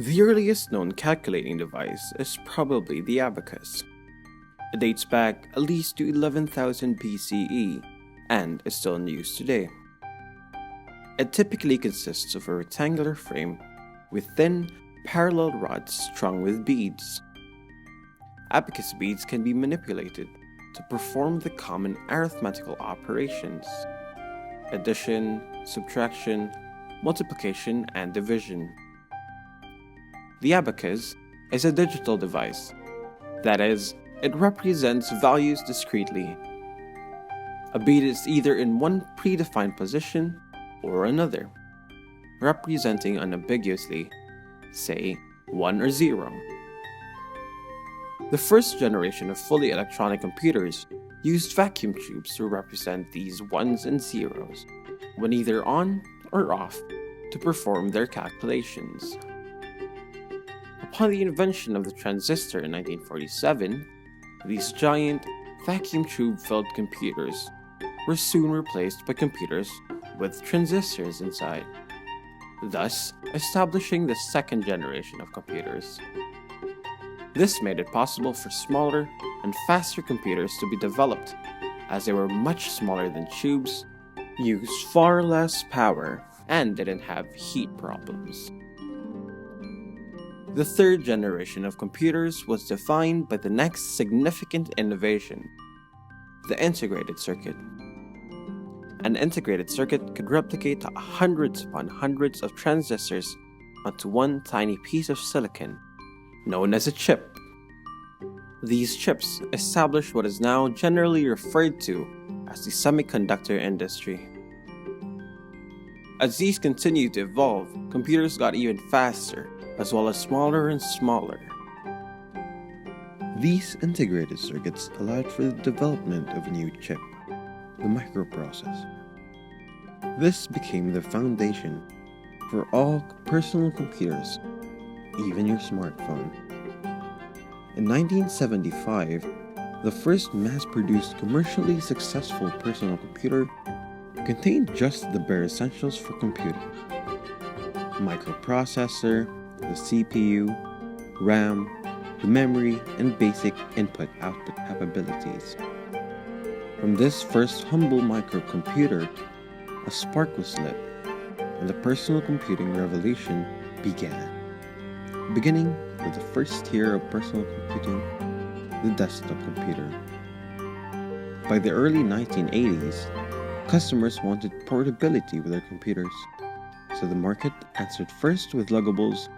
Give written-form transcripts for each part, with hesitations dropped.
The earliest known calculating device is probably the abacus. It dates back at least to 11,000 BCE and is still in use today. It typically consists of a rectangular frame with thin, parallel rods strung with beads. Abacus beads can be manipulated to perform the common arithmetical operations: addition, subtraction, multiplication, and division. The abacus is a digital device. That is, it represents values discretely. A bead is either in one predefined position or another, representing unambiguously, say, 1 or 0. The first generation of fully electronic computers used vacuum tubes to represent these 1s and 0s, when either on or off, to perform their calculations. Upon the invention of the transistor in 1947, these giant, vacuum tube-filled computers were soon replaced by computers with transistors inside, thus establishing the second generation of computers. This made it possible for smaller and faster computers to be developed, as they were much smaller than tubes, used far less power, and didn't have heat problems. The third generation of computers was defined by the next significant innovation: the integrated circuit. An integrated circuit could replicate hundreds upon hundreds of transistors onto one tiny piece of silicon, known as a chip. These chips established what is now generally referred to as the semiconductor industry. As these continued to evolve, computers got even faster, as well as smaller and smaller. These integrated circuits allowed for the development of a new chip, the microprocessor. This became the foundation for all personal computers, even your smartphone. In 1975, the first mass-produced commercially successful personal computer contained just the bare essentials for computing: microprocessor, the CPU, RAM, the memory, and basic input-output capabilities. From this first humble microcomputer, a spark was lit, and the personal computing revolution began. Beginning with the first tier of personal computing, the desktop computer. By the early 1980s, customers wanted portability with their computers, so the market answered first with luggables,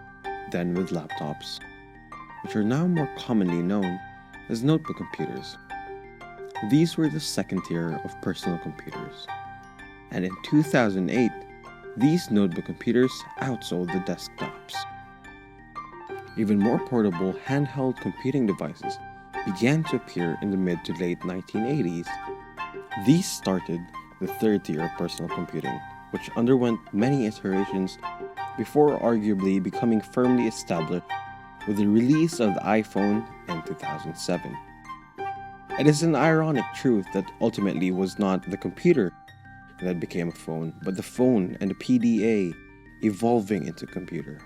then with laptops, which are now more commonly known as notebook computers. These were the second tier of personal computers, and in 2008, these notebook computers outsold the desktops. Even more portable handheld computing devices began to appear in the mid to late 1980s. These started the third tier of personal computing, which underwent many iterations before arguably becoming firmly established with the release of the iPhone in 2007. It is an ironic truth that ultimately it was not the computer that became a phone, but the phone and the PDA evolving into computer.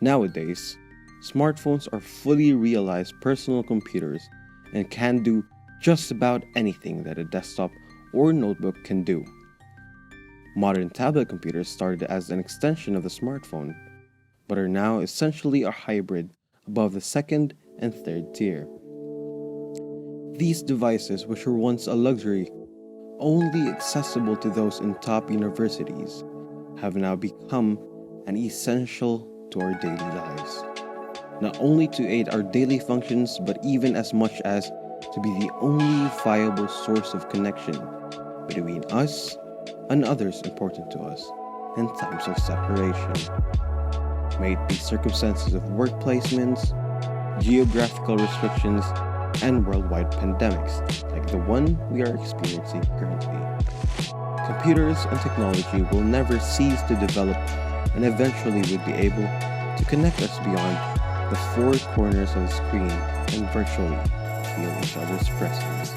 Nowadays, smartphones are fully realized personal computers and can do just about anything that a desktop or notebook can do. Modern tablet computers started as an extension of the smartphone, but are now essentially a hybrid above the second and third tier. These devices, which were once a luxury, only accessible to those in top universities, have now become an essential to our daily lives. Not only to aid our daily functions, but even as much as to be the only viable source of connection between us and others important to us in times of separation. May it be circumstances of work placements, geographical restrictions, and worldwide pandemics like the one we are experiencing currently. Computers and technology will never cease to develop and eventually would be able to connect us beyond the four corners of the screen and virtually feel each other's presence.